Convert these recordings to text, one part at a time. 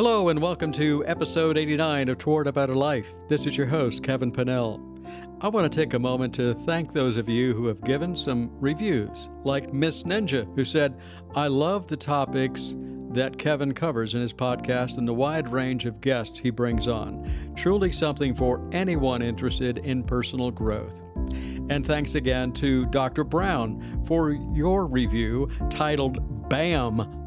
Hello and welcome to episode 89 of Toward a Better Life. This is your host, Kevin Pennell. I want to take a moment to thank those of you who have given some reviews, like Miss Ninja, who said, I love the topics that Kevin covers in his podcast and the wide range of guests he brings on. Truly something for anyone interested in personal growth. And thanks again to Dr. Brown for your review titled BAM.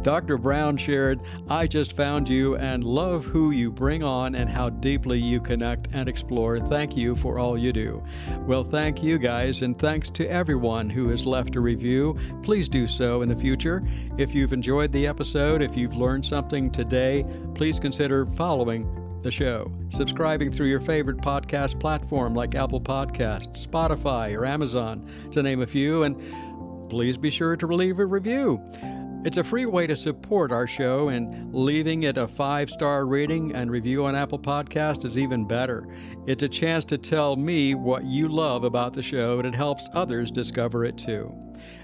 Dr. Brown shared, I just found you and love who you bring on and how deeply you connect and explore. Thank you for all you do. Well, thank you guys, and thanks to everyone who has left a review. Please do so in the future. If you've enjoyed the episode, if you've learned something today, please consider following the show, subscribing through your favorite podcast platform like Apple Podcasts, Spotify, or Amazon, to name a few, and please be sure to leave a review. It's a free way to support our show, and leaving it a 5-star rating and review on Apple Podcast is even better. It's a chance to tell me what you love about the show, and it helps others discover it too.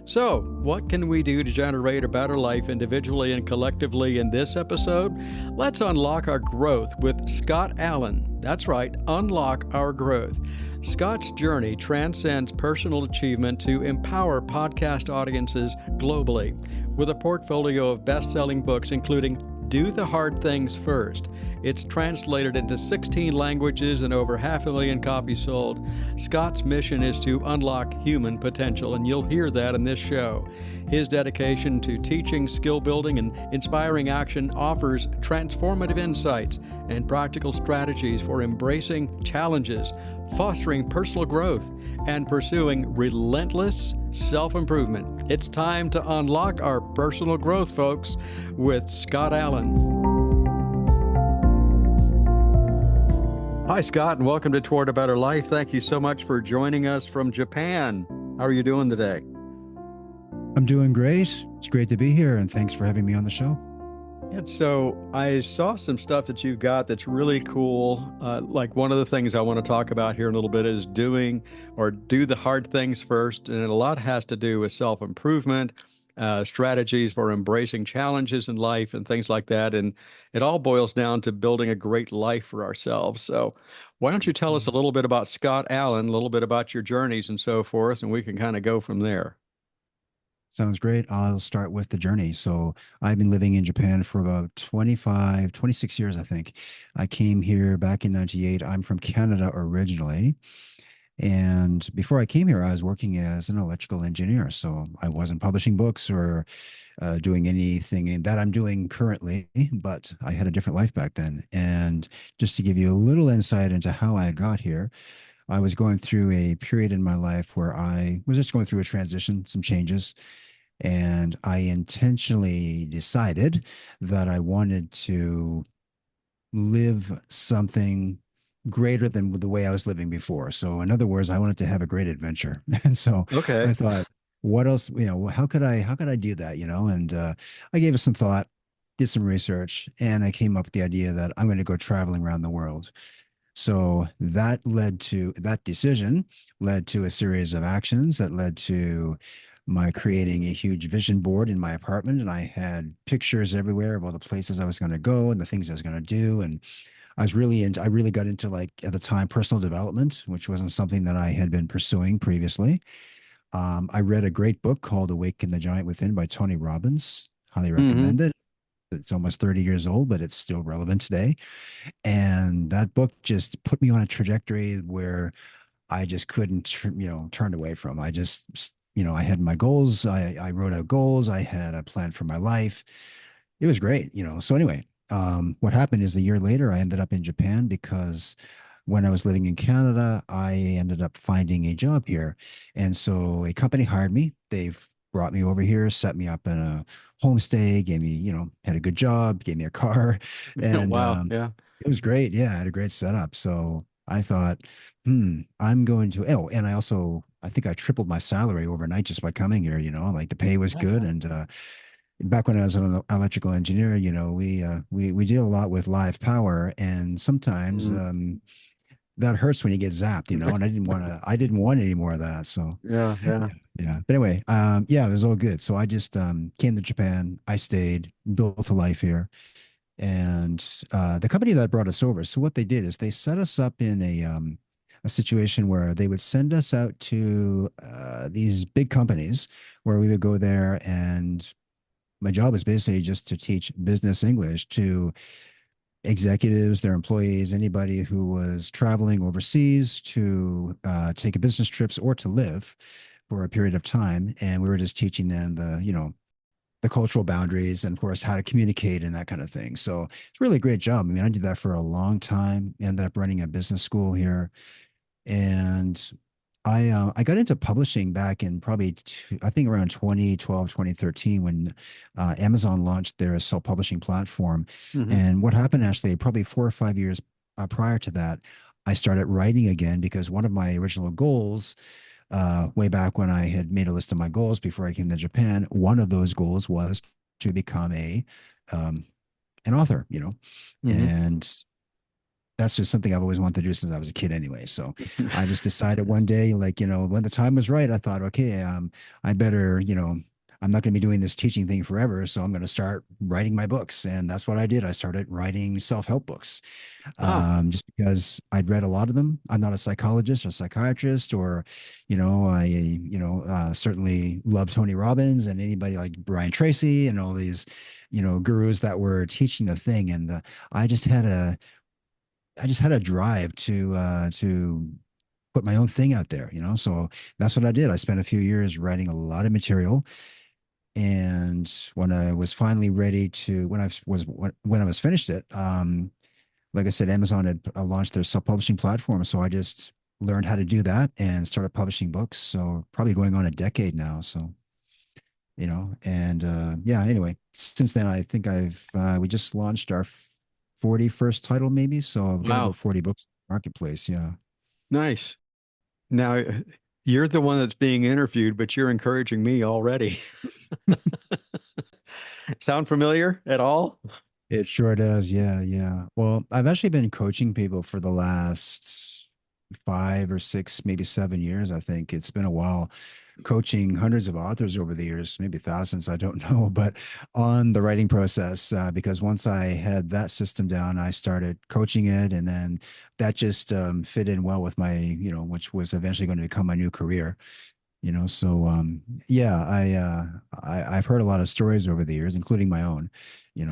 So, what can we do to generate a better life individually and collectively in this episode? Let's unlock our growth with Scott Allan. That's right, unlock our growth. Scott's journey transcends personal achievement to empower podcast audiences globally with a portfolio of best-selling books, including Do the Hard Things First. It's translated into 16 languages and over 500,000 copies sold. Scott's mission is to unlock human potential, and you'll hear that in this show. His dedication to teaching, skill building, and inspiring action offers transformative insights and practical strategies for embracing challenges, fostering personal growth, and pursuing relentless self-improvement. It's time to unlock our personal growth, folks, with Scott Allan. Hi, Scott, and welcome to Toward a Better Life. Thank you so much for joining us from Japan. How are you doing today? I'm doing great. It's great to be here, and thanks for having me on the show. And so I saw some stuff that you've got that's really cool. Like one of the things I want to talk about here in a little bit is do the hard things first. And a lot has to do with self-improvement, strategies for embracing challenges in life and things like that. And it all boils down to building a great life for ourselves. So why don't you tell us a little bit about Scott Allan, a little bit about your journeys and so forth, and we can kind of go from there. Sounds great. I'll start with the journey. So I've been living in Japan for about 26 years, I think. I came here back in 98. I'm from Canada originally. And before I came here, I was working as an electrical engineer. So I wasn't publishing books or doing anything that I'm doing currently, but I had a different life back then. And just to give you a little insight into how I got here, I was going through a period in my life where I was just going through a transition, some changes. And I intentionally decided that I wanted to live something greater than the way I was living before. So in other words, I wanted to have a great adventure. And so Okay. I thought, what else, how could I do that, And I gave it some thought, did some research, and I came up with the idea that I'm going to go traveling around the world. So that decision led to a series of actions that led to my creating a huge vision board in my apartment. And I had pictures everywhere of all the places I was going to go and the things I was going to do. And I really got into, like, at the time, personal development, which wasn't something that I had been pursuing previously. I read a great book called Awaken the Giant Within by Tony Robbins. Highly recommend it. It's almost 30 years old, but it's still relevant today. And that book just put me on a trajectory where I just couldn't, turn away from. I had my goals. I wrote out goals. I had a plan for my life. It was great, So anyway, what happened is a year later, I ended up in Japan because when I was living in Canada, I ended up finding a job here. And so a company hired me. They've brought me over here, set me up in a homestay, gave me, had a good job, gave me a car. And Wow. Yeah. it was great. Yeah, I had a great setup. So I thought, I'm going to, and I think I tripled my salary overnight just by coming here, like the pay was good. And back when I was an electrical engineer, we deal a lot with live power, and sometimes that hurts when you get zapped, and I didn't want any more of that. So Yeah. yeah. But anyway, it was all good. So I just came to Japan. I stayed, built a life here. And the company that brought us over, so what they did is they set us up in a situation where they would send us out to these big companies where we would go there, and my job was basically just to teach business English to executives, their employees, anybody who was traveling overseas to take a business trips or to live for a period of time. And we were just teaching them the cultural boundaries and of course how to communicate and that kind of thing. So it's really a great job. I mean, I did that for a long time, ended up running a business school here. And I got into publishing back in probably I think around 2012, 2013 when Amazon launched their self-publishing platform. Hmm. And what happened actually probably 4 or 5 years prior to that, I started writing again because one of my original goals way back when I had made a list of my goals before I came to Japan, one of those goals was to become um, an author, Hmm. and that's just something I've always wanted to do since I was a kid anyway. So I just decided one day, like, when the time was right, I thought, okay, I better, I'm not going to be doing this teaching thing forever. So I'm going to start writing my books. And that's what I did. I started writing self-help books Oh, just because I'd read a lot of them. I'm not a psychologist or psychiatrist, or, certainly love Tony Robbins and anybody like Brian Tracy and all these, gurus that were teaching the thing. And I just had a, I just had a drive to put my own thing out there, So that's what I did. I spent a few years writing a lot of material, and when I was finally ready to, when I was finished it, like I said, Amazon had launched their self-publishing platform, so I just learned how to do that and started publishing books. So probably going on a decade now. So and yeah. Anyway, since then, I think we just launched our 41st title, maybe. So I've got about wow. 40 books in the marketplace. Yeah. Nice. Now, you're the one that's being interviewed, but you're encouraging me already. Sound familiar at all? It sure does. Yeah, yeah. Well, I've actually been coaching people for the last 5 or 6, maybe 7 years. I think it's been a while, coaching hundreds of authors over the years, maybe thousands, I don't know, but on the writing process. Because once I had that system down, I started coaching it, and then that just fit in well with my, which was eventually going to become my new career. So yeah, I've heard a lot of stories over the years, including my own.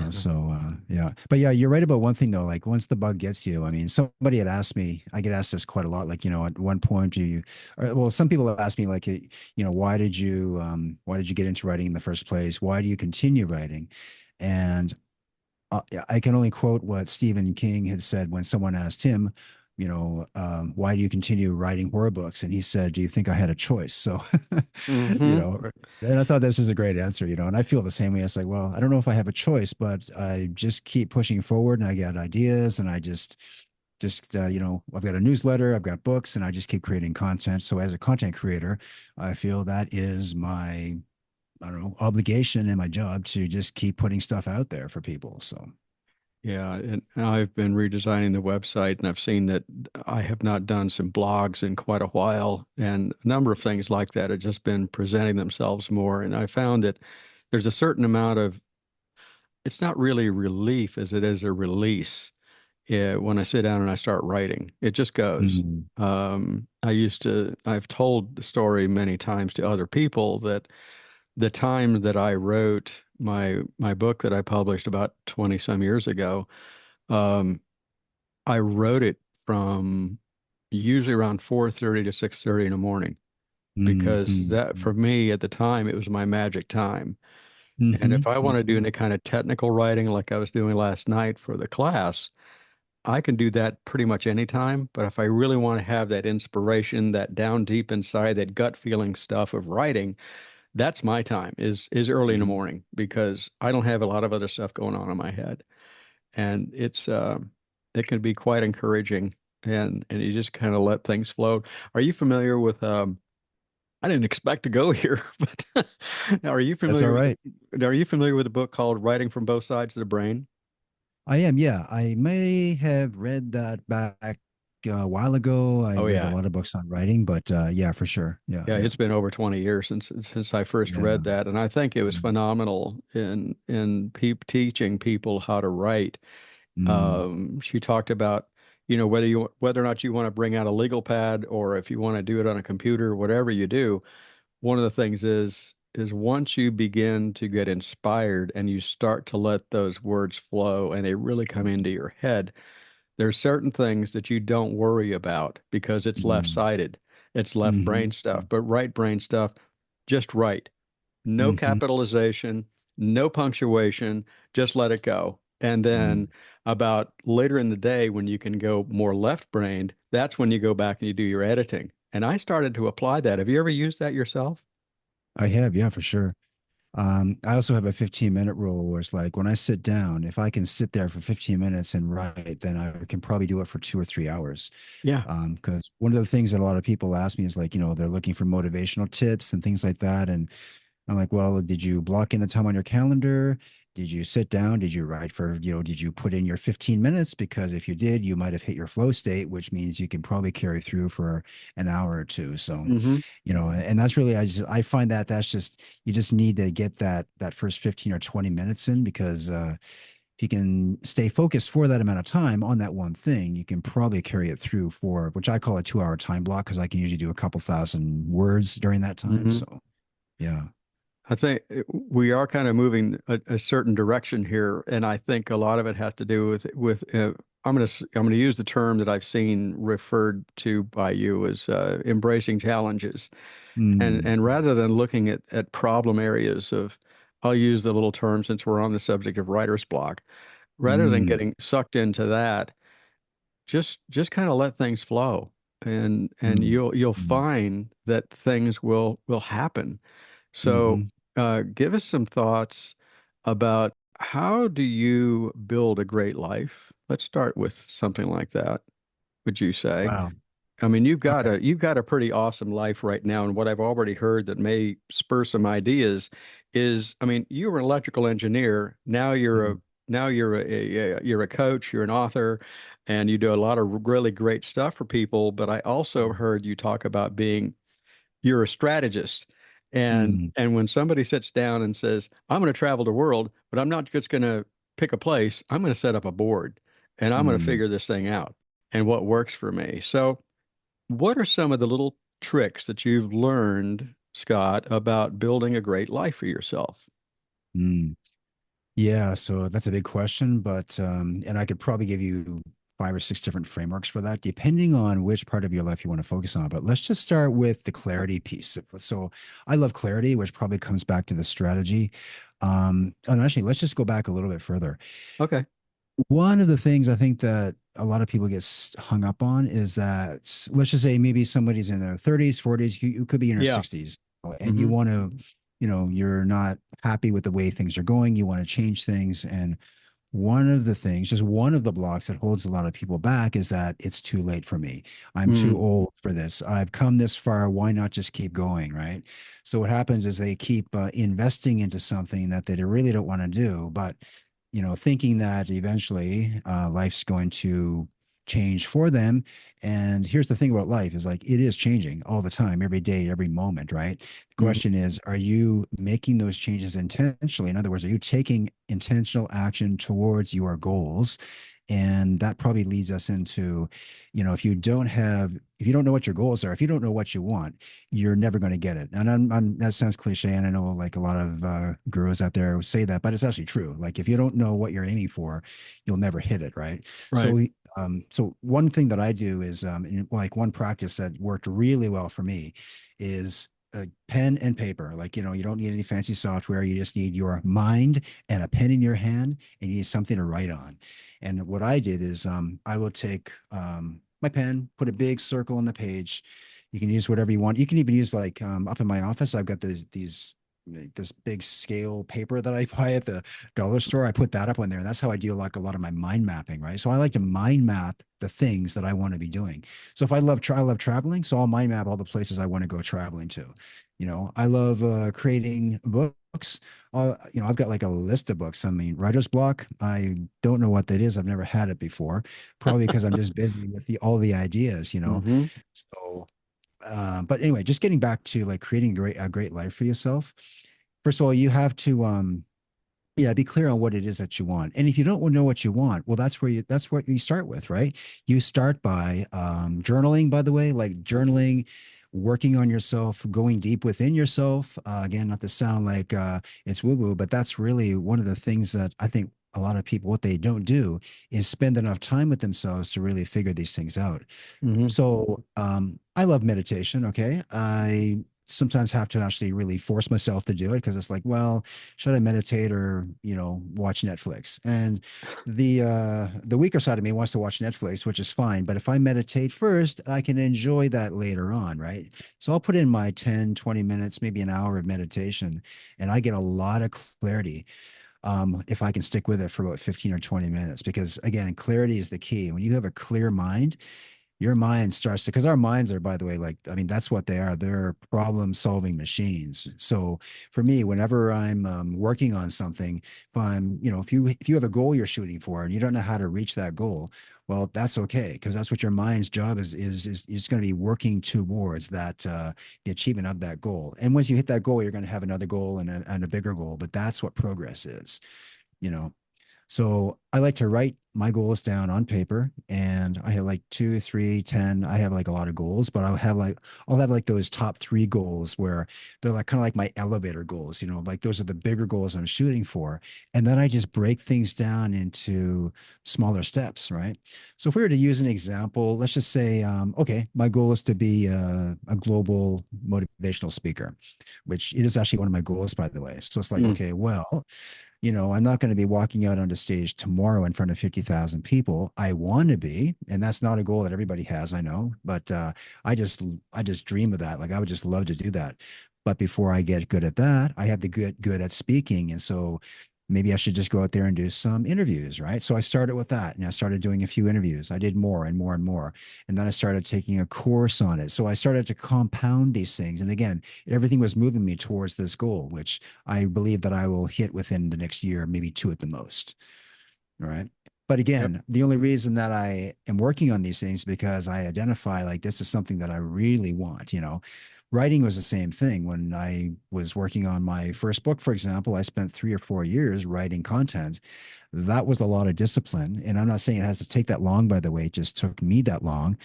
So yeah. But yeah, you're right about one thing though. Like once the bug gets you, I mean, somebody had asked me, I get asked this quite a lot. Like, at one point, well, some people have asked me, like, why did you get into writing in the first place? Why do you continue writing? And I can only quote what Stephen King had said when someone asked him, why do you continue writing horror books? And he said, do you think I had a choice? So, you Hmm. know, and I thought this is a great answer, and I feel the same way. It's like, well, I don't know if I have a choice, but I just keep pushing forward and I get ideas and I I've got a newsletter, I've got books, and I just keep creating content. So as a content creator, I feel that is my, I don't know, obligation and my job to just keep putting stuff out there for people. So, Yeah, and I've been redesigning the website, and I've seen that I have not done some blogs in quite a while, and a number of things like that have just been presenting themselves more. And I found that there's a certain amount of, it's not really relief as it is a release. When I sit down and I start writing, it just goes. mm, I've told the story many times to other people that the time that I wrote my book that I published about 20 some years ago, um, I wrote it from usually around 4:30 to 6:30 in the morning mm, because mm, that for me at the time it was my magic time. And mm-hmm, if I want to do mm-hmm, any kind of technical writing like I was doing last night for the class, I can do that pretty much anytime. But if I really want to have that inspiration, that down deep inside, that gut feeling stuff of writing, that's my time is early in the mm-hmm. morning because I don't have a lot of other stuff going on in my head. And it can be quite encouraging and you just kind of let things flow. Are you familiar with I didn't expect to go here, but That's all right. are you familiar with a book called Writing from Both Sides of the Brain? I am, yeah. I may have read that back a while ago. I Oh read a yeah. lot of books on writing, but yeah, for sure. Yeah, Yeah, yeah, it's been over 20 years since I first read yeah. that, and I think it was Mm, phenomenal in teaching people how to write. mm, She talked about, whether or not you want to bring out a legal pad or if you want to do it on a computer, whatever you do, one of the things is once you begin to get inspired and you start to let those words flow and they really come into your head, there's certain things that you don't worry about because it's mm, left-sided. It's left brain mhm, stuff. But right brain stuff, just write. No mhm. capitalization, no punctuation, just let it go. And Mm. then about later in the day when you can go more left-brained, that's when you go back and you do your editing. And I started to apply that. Have you ever used that yourself? I have, yeah, for sure. I also have a 15-minute rule where it's like when I sit down, if I can sit there for 15 minutes and write, then I can probably do it for 2 or 3 hours. Yeah. Because one of the things that a lot of people ask me is like, they're looking for motivational tips and things like that. And I'm like, well, did you block in the time on your calendar? Did you sit down? Did you write for, did you put in your 15 minutes? Because if you did, you might have hit your flow state, which means you can probably carry through for an hour or two. So, Hmm. and that's really, I find that that's just, you just need to get that first 15 or 20 minutes in because, if you can stay focused for that amount of time on that one thing, you can probably carry it through for, which I call a 2 hour time block because I can usually do a couple thousand words during that time. Hmm. So, yeah. I think we are kind of moving a certain direction here, and I think a lot of it has to do with I'm gonna use the term that I've seen referred to by you as embracing challenges, and Mm, and rather than looking at problem areas of, I'll use the little term since we're on the subject of writer's block, rather than mm, getting sucked into that, just kind of let things flow, and mm, you'll mm, find that things will happen. So, mhm. give us some thoughts about how do you build a great life? Let's start with something like that, would you say? Wow. I mean, Okay. you've got a pretty awesome life right now, and what I've already heard that may spur some ideas is, I mean, you were an electrical engineer. Mm, Now you're a coach, you're an author, and you do a lot of really great stuff for people. But I also mm, heard you talk about being you're a strategist. And mm, and when somebody sits down and says, I'm going to travel the world, but I'm not just going to pick a place, I'm going to set up a board and I'm going to mm, figure this thing out and what works for me. So, what are some of the little tricks that you've learned, Scott, about building a great life for yourself? mm. Yeah, so that's a big question, but and I could probably give you 5 or 6 different frameworks for that, depending on which part of your life you want to focus on. But let's just start with the clarity piece. So I love clarity, which probably comes back to the strategy. And actually, let's just go back a little bit further. Okay. One of the things I think that a lot of people get hung up on is that let's just say maybe somebody's in their 30s, 40s, you could be in your Yeah. 60s, and you Hmm. want to, you're not happy with the way things are going. You want to change things. And one of the things, just one of the blocks that holds a lot of people back is that it's too late for me. I'm too Mm. old for this. I've come this far. Why not just keep going? Right. So what happens is they keep investing into something that they really don't want to do, but thinking that eventually life's going to change for them. And here's the thing about life is like it is changing all the time, every day, every moment, right? The Mm. question is, are you making those changes intentionally? In other words, are you taking intentional action towards your goals? And that probably leads us into, if you don't know what your goals are, if you don't know what you want, you're never going to get it. And that sounds cliche. And I know like a lot of gurus out there say that, but it's actually true. Like if you don't know what you're aiming for, you'll never hit it. Right. Right. So one thing that I do is, like one practice that worked really well for me is a pen and paper. Like, you don't need any fancy software. You just need your mind and a pen in your hand and you need something to write on. And what I did is I will take my pen, put a big circle on the page. You can use whatever you want. You can even use like up in my office, I've got these this big scale paper that I buy at the dollar store. I put that up on there, and that's how I do like a lot of my mind mapping, right? So I like to mind map the things that I want to be doing. So if I love traveling, so I'll mind map all the places I want to go traveling to. I love creating books. I've got like a list of books. I mean, writer's block. I don't know what that is. I've never had it before. Probably because I'm just busy with all the ideas. Mm-hmm. So but anyway, just getting back to like creating a great life for yourself. First of all, you have to yeah, be clear on what it is that you want. And if you don't know what you want, well, that's what you start with, right? You start by journaling, by the way, like journaling, working on yourself, going deep within yourself. Again, not to sound like it's woo-woo, but that's really one of the things that I think a lot of people, what they don't do is spend enough time with themselves to really figure these things out. Mm-hmm. So I love meditation. Okay. I sometimes have to actually really force myself to do it because it's like, well, should I meditate or, watch Netflix? And the weaker side of me wants to watch Netflix, which is fine. But if I meditate first, I can enjoy that later on, right? So I'll put in my 10, 20 minutes, maybe an hour of meditation, and I get a lot of clarity if I can stick with it for about 15 or 20 minutes. Because again, clarity is the key. When you have a clear mind, your mind starts to, because our minds are, by the way, like, I mean, that's what they are. They're problem solving machines. So for me, whenever I'm working on something, if I'm, if you have a goal you're shooting for and you don't know how to reach that goal, well, that's okay. Because that's what your mind's job is going to be working towards that, the achievement of that goal. And once you hit that goal, you're going to have another goal and a bigger goal. But that's what progress is, you know. So I like to write my goals down on paper, and I have like two, three, 10. I have like a lot of goals, but I'll have like those top three goals where they're like kind of like my elevator goals, like those are the bigger goals I'm shooting for. And then I just break things down into smaller steps, right? So if we were to use an example, let's just say, okay, my goal is to be a global motivational speaker, which it is actually one of my goals, by the way. So it's like, Mm. okay, well, I'm not going to be walking out onto stage tomorrow in front of 50,000 people. I want to be, and that's not a goal that everybody has, I know, but I just dream of that. Like I would just love to do that. But before I get good at that, I have to get good at speaking. And so maybe I should just go out there and do some interviews, right? So I started with that and I started doing a few interviews. I did more and more and more. And then I started taking a course on it. So I started to compound these things. And again, everything was moving me towards this goal, which I believe that I will hit within the next year, maybe two at the most. All right. But Yep. again, the only reason that I am working on these things because I identify like this is something that I really want. Writing was the same thing. When I was working on my first book, for example, I spent 3 or 4 years writing content. That was a lot of discipline. And I'm not saying it has to take that long, by the way. It just took me that long.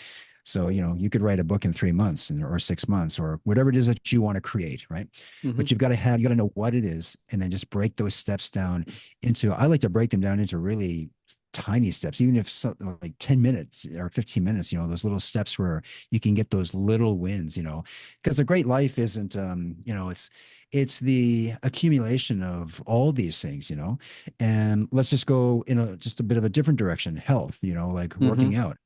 So, you could write a book in 3 months or 6 months or whatever it is that you want to create, right? Mm-hmm. But you got to know what it is and then just break those steps down I like to break them down into really tiny steps, even if like 10 minutes or 15 minutes, those little steps where you can get those little wins, because a great life isn't, it's the accumulation of all these things, and let's just go in just a bit of a different direction, health, like Mm-hmm. working out.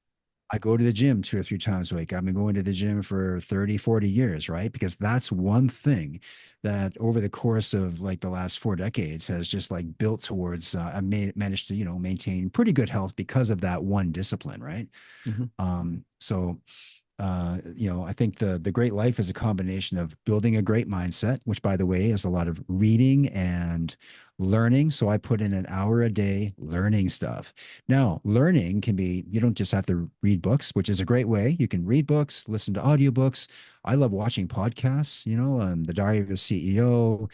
I go to the gym 2 or 3 times a week. I've been going to the gym for 30, 40 years, right? Because that's one thing that over the course of like the last 4 decades has just like built towards, I've managed to, maintain pretty good health because of that one discipline, right? Mm-hmm. So I think the great life is a combination of building a great mindset, which by the way is a lot of reading and learning. So I put in an hour a day learning stuff. Now, learning can be, you don't just have to read books, which is a great way. You can read books, listen to audiobooks. I love watching podcasts, The Diary of a CEO,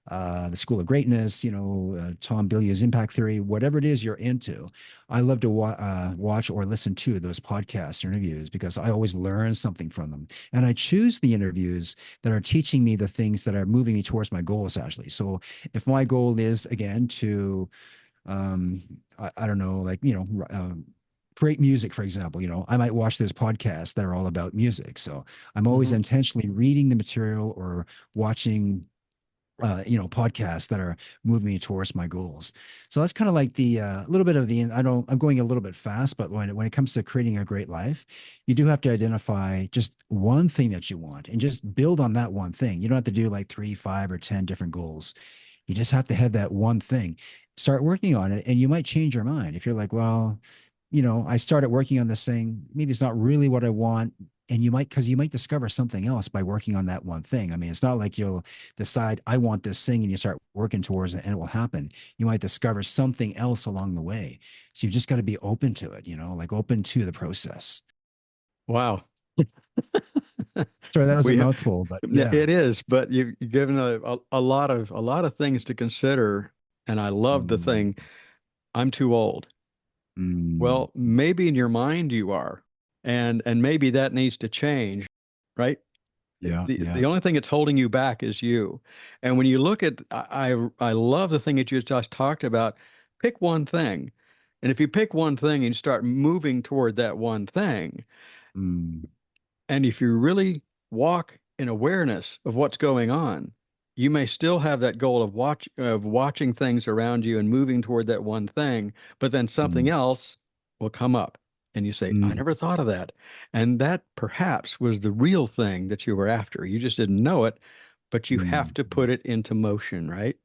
the School of Greatness, Tom Bilyeu's Impact Theory, whatever it is you're into. I love to watch or listen to those podcasts or interviews because I always learn something from them. And I choose the interviews that are teaching me the things that are moving me towards my goals, actually. So if my goal is, again, to, um, I don't know, like, create music, for example, I might watch those podcasts that are all about music. So I'm always Mm-hmm. intentionally reading the material or watching podcasts that are moving me towards my goals. So that's kind of like the little bit of the, I'm going a little bit fast, but when it comes to creating a great life, you do have to identify just one thing that you want and just build on that one thing. You don't have to do like three, five, or 10 different goals. You just have to have that one thing. Start working on it, and you might change your mind. If you're like, well, I started working on this thing, maybe it's not really what I want. And because you might discover something else by working on that one thing. I mean, it's not like you'll decide, I want this thing, and you start working towards it and it will happen. You might discover something else along the way. So you've just got to be open to it, like open to the process. Wow. Sorry, that was a We mouthful, but Yeah, yeah. it is, but you've given a lot of things to consider, and I love the Mm, thing. I'm too old. mm, Well, maybe in your mind you are, and maybe that needs to change, right? yeah, The yeah. only thing that's holding you back is you. And when you look at, I love the thing that you just talked about. Pick one thing, and if you pick one thing and you start moving toward that one thing, Mm, and if you really walk in awareness of what's going on, you may still have that goal of watching things around you and moving toward that one thing, but then something mm, else will come up and you say, I mm, never thought of that. And that perhaps was the real thing that you were after. You just didn't know it, but you have mm, to mm. put it into motion, right?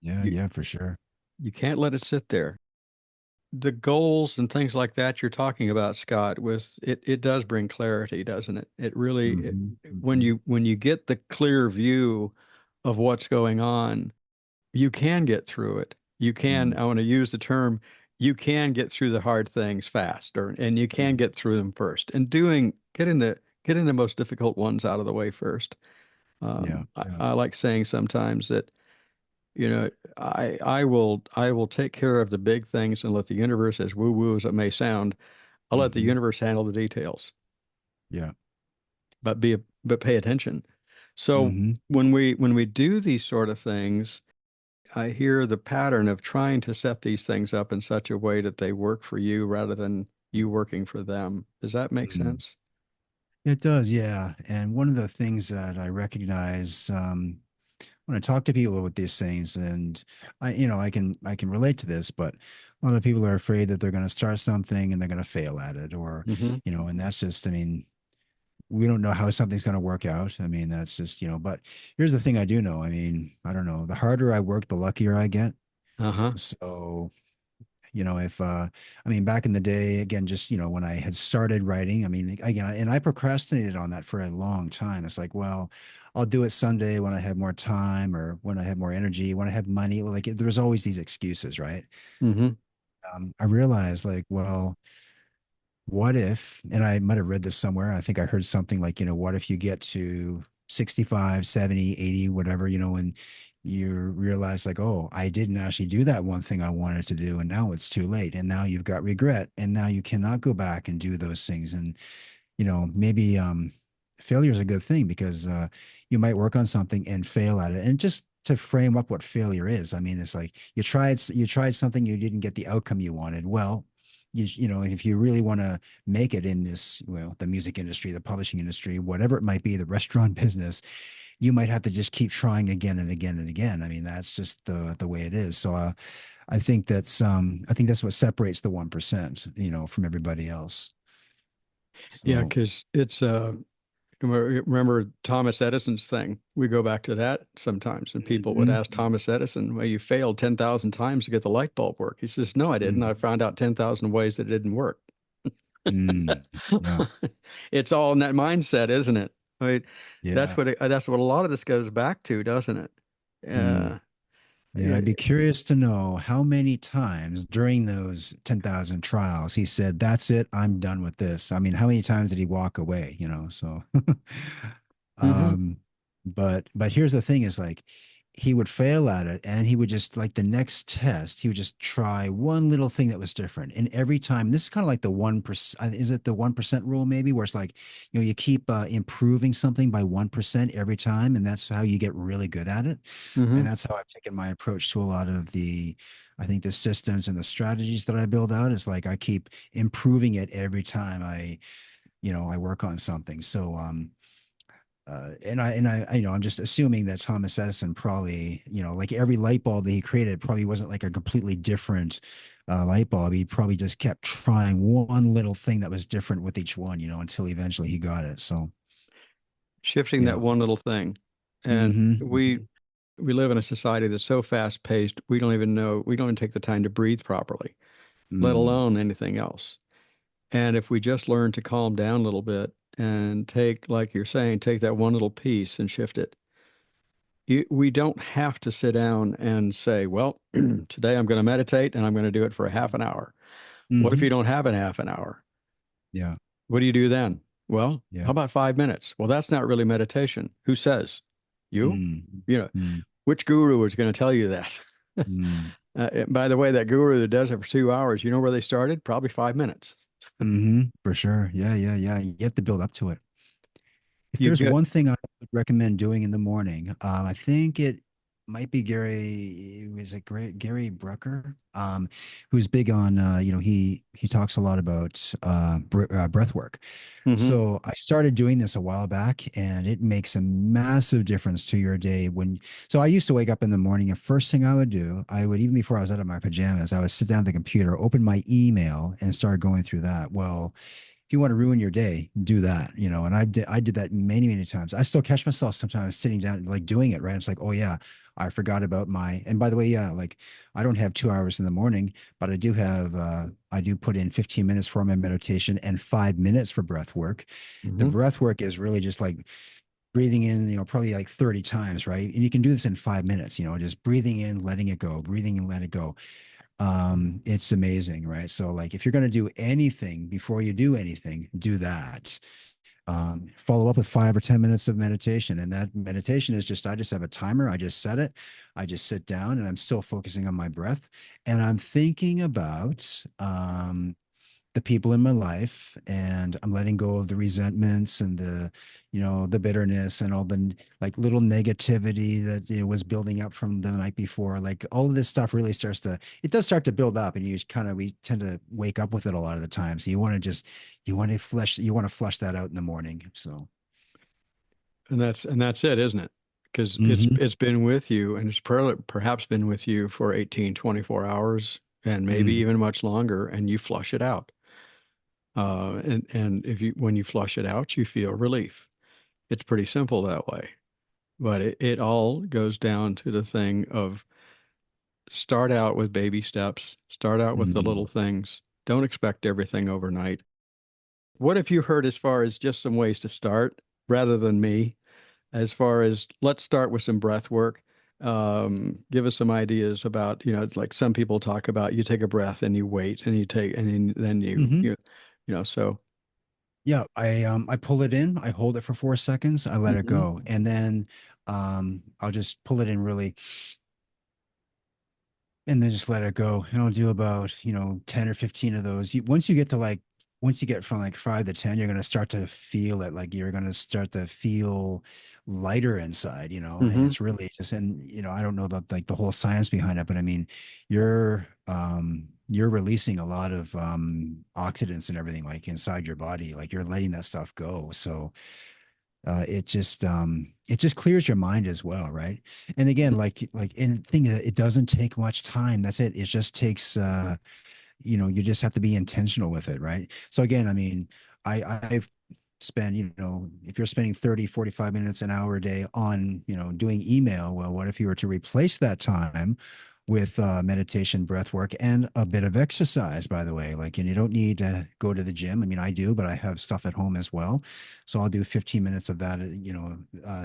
Yeah, You yeah, for sure. you can't let it sit there. The goals and things like that you're talking about, Scott, with it does bring clarity, doesn't it? It really Hmm, when hmm, you get the clear view of what's going on, you can get through it. You can, mm, I want to use the term, you can get through the hard things fast, and you can mm. get through them first. And getting the most difficult ones out of the way first. Yeah, yeah. I like saying sometimes that I will take care of the big things and let the universe, as woo woo as it may sound, I'll let the Hmm. universe handle the details. Yeah. But pay attention. So Hmm. when we do these sort of things, I hear the pattern of trying to set these things up in such a way that they work for you rather than you working for them. Does that make Mm. sense? It does, yeah. And one of the things that I recognize when I talk to people with these things, and I can relate to this, but a lot of people are afraid that they're going to start something and they're going to fail at it, or Mm-hmm. and that's just, I mean, we don't know how something's going to work out. I mean, that's just, but here's the thing I do know. I mean, I don't know. The harder I work, the luckier I get. Uh-huh. So if I mean, back in the day, again, just when I had started writing, I mean, again, and I procrastinated on that for a long time. It's like, well, I'll do it someday when I have more time, or when I have more energy, when I have money. Well, like, there was always these excuses, right? Mm-hmm. I realized, like, well, what if, and I might have read this somewhere, I think I heard something like, what if you get to 65, 70, 80, whatever, and you realize, like, oh, I didn't actually do that one thing I wanted to do, and now it's too late, and now you've got regret, and now you cannot go back and do those things. And maybe failure is a good thing, because you might work on something and fail at it. And just to frame up what failure is, I mean, it's like you tried something, you didn't get the outcome you wanted. Well, if you really want to make it in this, well, the music industry, the publishing industry, whatever it might be, the restaurant business, you might have to just keep trying again and again and again. I mean, that's just the way it is. So I think that's what separates the 1%, from everybody else. Yeah, So. because it's remember Thomas Edison's thing. We go back to that sometimes, and people would Mhm. ask Thomas Edison, "Well, you failed 10,000 times to get the light bulb work." He says, "No, I didn't. I Mhm. found out 10,000 ways that it didn't work." Mm. Yeah. It's all in that mindset, isn't it? I mean, Yeah. that's what a lot of this goes back to, doesn't it? Mm. Uh, Yeah. And I'd be it curious to know how many times during those 10,000 trials he said, "That's it. I'm done with this." I mean, how many times did he walk away, So, hmm um, but here's the thing, is like, he would fail at it, and he would just, like, the next test, he would just try one little thing that was different. And every time, this is kind of like the 1%, is it the 1% rule, maybe, where it's like, you keep improving something by 1% every time, and that's how you get really good at it. hmm And that's how I've taken my approach to a lot of I think, the systems and the strategies that I build out. Is like, I keep improving it every time I work on something. So, I'm just assuming that Thomas Edison probably, like every light bulb that he created probably wasn't like a completely different light bulb. He probably just kept trying one little thing that was different with each one, until eventually he got it. So, Shifting that yeah. one little thing. And we Mm-hmm. we live in a society that's so fast paced, we don't even take the time to breathe properly, let Mm, alone anything else. And if we just learn to calm down a little bit and take, like you're saying, take that one little piece and shift it. We don't have to sit down and say, well, today I'm going to meditate and I'm going to do it for a half an hour. What if mm-hmm. you don't have a half an hour? Yeah. What do you do then? Well, Yeah. how about 5 minutes? Well, that's not really meditation. Who says? You? Mm, You know, mm, which guru is going to tell you that? mm, By the way, that guru that does it for 2 hours, you know where they started? Probably 5 minutes. mm-hmm. For sure. Yeah. Yeah. Yeah. You have to build up to it. If You've there's got, one thing I would recommend doing in the morning, I think it might be is it great Gary Brucker, who's big on, he talks a lot about breath work. hmm So I started doing this a while back, and it makes a massive difference to your day. So I used to wake up in the morning, and first thing I would do, even before I was out of my pajamas, I would sit down at the computer, open my email, and start going through that. Well, if you want to ruin your day, do that, and I did that many, many times. I still catch myself sometimes sitting down, like doing it, right? It's like, oh yeah, I forgot about and by the way, yeah, like I don't have 2 hours in the morning, but I do put in 15 minutes for my meditation and 5 minutes for breath work. The hmm breath work is really just like breathing in, probably like 30 times, right? And you can do this in 5 minutes, just breathing in, letting it go, breathing and let it go. It's amazing, right? So like if you're going to do anything before you do anything, do that. Follow up with 5 or 10 minutes of meditation, and that meditation is I just have a timer, I just set it, I just sit down, and I'm still focusing on my breath, and I'm thinking about the people in my life, and I'm letting go of the resentments and the bitterness and all the like little negativity that was building up from the night before. Like all of this stuff really it does start to build up, and we tend to wake up with it a lot of the time. So you want to flush that out in the morning. So, and that's it, isn't it? Because hmm it's been with you, and it's perhaps been with you for 18, 24 hours, and maybe hmm even much longer, and you flush it out. And if you when you flush it out, you feel relief. It's pretty simple that way. But it all goes down to the thing of start out with baby steps, start out with the little hmm things. Don't expect everything overnight. What have you heard as far as just some ways to start rather than me? As far as let's start with some breath work. Give us some ideas about, like some people talk about you take a breath and you wait and you take and then hmm so. Yeah, I pull it in, I hold it for 4 seconds, I let it hmm go, and then I'll just pull it in really, and then just let it go. And I'll do about, 10 or 15 of those. Once you get from like 5 to 10, you're going to start to feel it. Like you're going to start to feel lighter inside, and hmm it's really just, and, I don't know like the whole science behind it, but I mean, you're releasing a lot of, oxidants and everything like inside your body, like you're letting that stuff go. So, it just clears your mind as well, right? And again, like in thing, it doesn't take much time. That's it. It just takes you just have to be intentional with it, right? So again, I mean, I've spent, if you're spending 30, 45 minutes an hour a day on, doing email, well, what if you were to replace that time with meditation, breath work, and a bit of exercise, by the way? Like, and you don't need to go to the gym. I mean, I do, but I have stuff at home as well. So I'll do 15 minutes of that,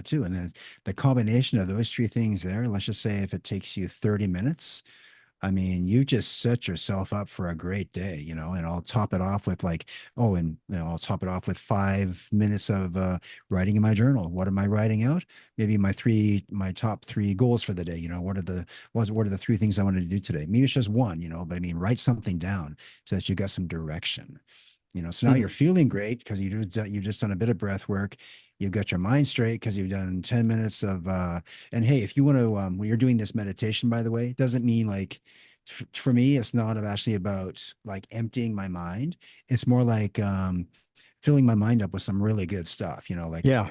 too. And then the combination of those three things there, let's just say if it takes you 30 minutes, I mean, you just set yourself up for a great day, and I'll top it off with like, oh, and I'll top it off with 5 minutes of writing in my journal. What am I writing out? Maybe my top three goals for the day. What are the three things I wanted to do today? Maybe it's just one, but I mean, write something down so that you got some direction. So now you're feeling great because you've just done a bit of breath work. You've got your mind straight because you've done 10 minutes of and hey, if you want to when you're doing this meditation, by the way, it doesn't mean like for me, it's not actually about like emptying my mind. It's more like filling my mind up with some really good stuff, like Yeah.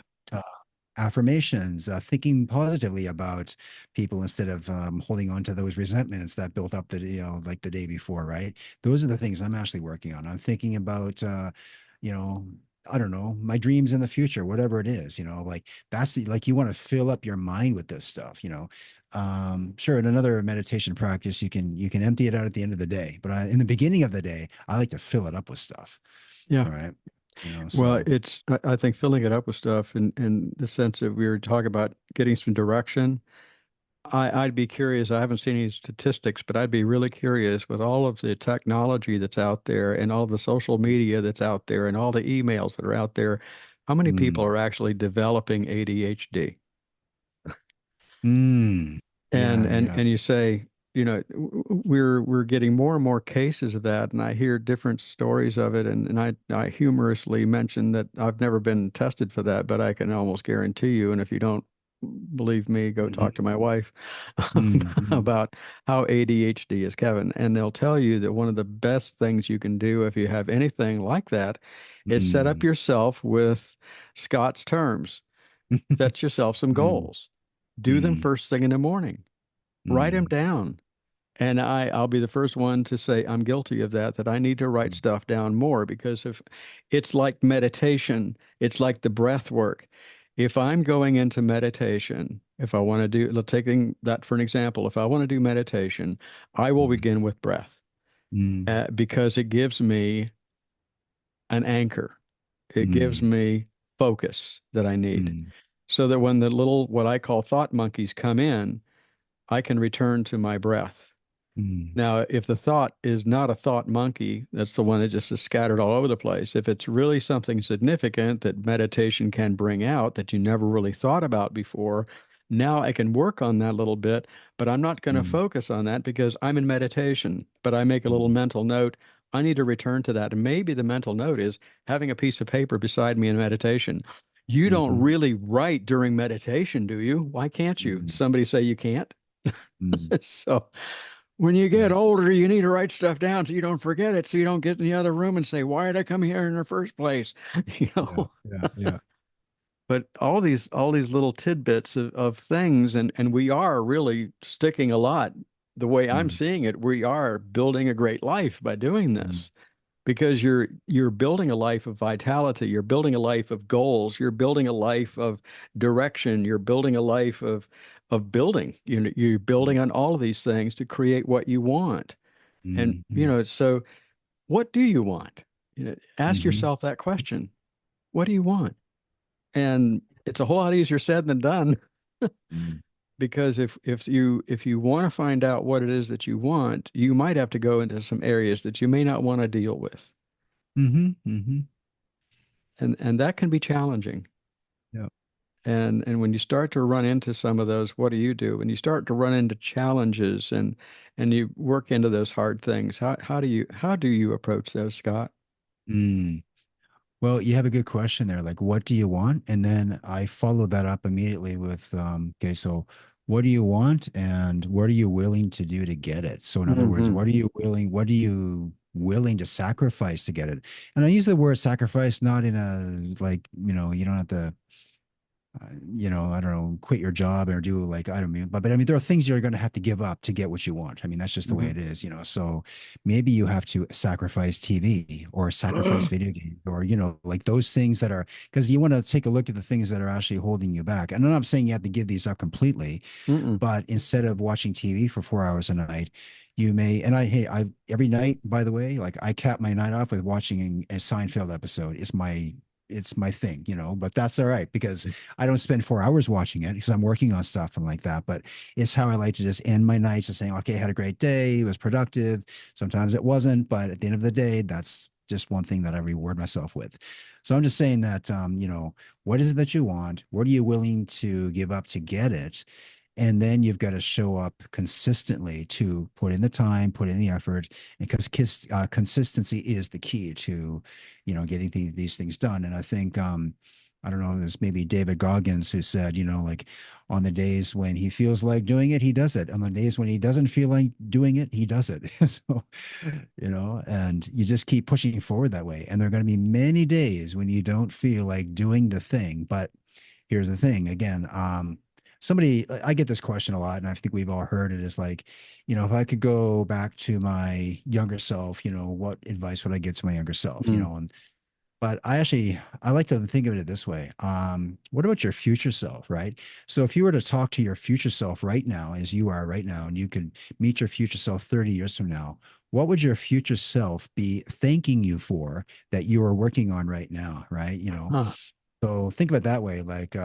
affirmations, thinking positively about people instead of holding on to those resentments that built up like the day before, right? Those are the things I'm actually working on. I'm thinking about, you know, I don't know, my dreams in the future, whatever it is, like like you want to fill up your mind with this stuff. Sure, in another meditation practice, you can empty it out at the end of the day, but in the beginning of the day, I like to fill it up with stuff, Yeah. right? Well, So. I think filling it up with stuff in the sense that we were talking about getting some direction. I'd be curious. I haven't seen any statistics, but I'd be really curious with all of the technology that's out there and all the social media that's out there and all the emails that are out there, how many people Mm, are actually developing ADHD? And yeah, and yeah. and you say, we're getting more and more cases of that, and I hear different stories of it, and I humorously mention that I've never been tested for that, but I can almost guarantee you, and if you don't believe me, go talk to Hmm. my wife Hmm. about how ADHD is, Kevin, and they'll tell you that one of the best things you can do if you have anything like that is set up Hmm. yourself with Scott's terms. Set yourself some Hmm. goals. Do them Hmm. first thing in the morning. Write them Hmm. down. And I'll be the first one to say I'm guilty of that, that I need to write Hmm. stuff down more because if it's like meditation, it's like the breath work. If I'm going into meditation, if I want to do, taking that for an example, if I want to do meditation, I will begin with breath because it gives me an anchor. It gives Hmm. me focus that I need Hmm. so that when the little, what I call thought monkeys come in, I can return to my breath. Hmm. Now, if the thought is not a thought monkey, that's the one that just is scattered all over the place. If it's really something significant that meditation can bring out that you never really thought about before, now I can work on that a little bit, but I'm not going to Hmm. focus on that because I'm in meditation. But I make a little mental note. I need to return to that. And maybe the mental note is having a piece of paper beside me in meditation. You don't Hmm. really write during meditation, do you? Why can't you? Hmm. Somebody say you can't? Hmm. So when you get Yeah. older, you need to write stuff down so you don't forget it, so you don't get in the other room and say, "Why did I come here in the first place?" You Yeah. know. Yeah. Yeah. But all these little tidbits of things, and we are really sticking a lot. The way I'm Hmm. seeing it, we are building a great life by doing Hmm. this because you're building a life of vitality, you're building a life of goals, you're building a life of direction, you're building a life of building. You're building on all of these things to create what you want. And Hmm. Hmm. so what do you want? Ask Hmm. yourself that question. What do you want? And it's a whole lot easier said than done Hmm. because if you want to find out what it is that you want, you might have to go into some areas that you may not want to deal with. Hmm. Hmm. And that can be challenging. Yeah. And when you start to run into some of those, what do you do? When you start to run into challenges and you work into those hard things, how do you approach those, Scott? Mm. Well, you have a good question there. Like, what do you want? And then I follow that up immediately with, okay, so what do you want and what are you willing to do to get it? So in other words, Hmm. what are you willing to sacrifice to get it? And I use the word sacrifice not in a like, you don't have to I don't know, quit your job or do like, I don't mean, but I mean, there are things you're going to have to give up to get what you want. I mean, that's just the way Hmm. it is. So maybe you have to sacrifice TV or sacrifice video games or, like those things that are, because you want to take a look at the things that are actually holding you back. And I'm not saying you have to give these up completely, Mm-mm. but instead of watching TV for 4 hours a night, you may, and every night, by the way, like I cap my night off with watching a Seinfeld episode. It's my thing, but that's all right because I don't spend 4 hours watching it because I'm working on stuff and like that. But it's how I like to just end my nights just saying, okay, I had a great day. It was productive. Sometimes it wasn't, but at the end of the day, that's just one thing that I reward myself with. So I'm just saying that, what is it that you want? What are you willing to give up to get it? And then you've got to show up consistently to put in the time, put in the effort, because consistency is the key to, getting these things done. And I think, I don't know, it was maybe David Goggins who said, like on the days when he feels like doing it, he does it. On the days when he doesn't feel like doing it, he does it. So, and you just keep pushing forward that way. And there are going to be many days when you don't feel like doing the thing, but here's the thing again. I get this question a lot, and I think we've all heard it. Is like, if I could go back to my younger self, what advice would I give to my younger self? Mm. And but I like to think of it this way. What about your future self, right? So if you were to talk to your future self right now, as you are right now, and you could meet your future self 30 years from now, what would your future self be thanking you for that you are working on right now, right? Huh. So think of it that way. Like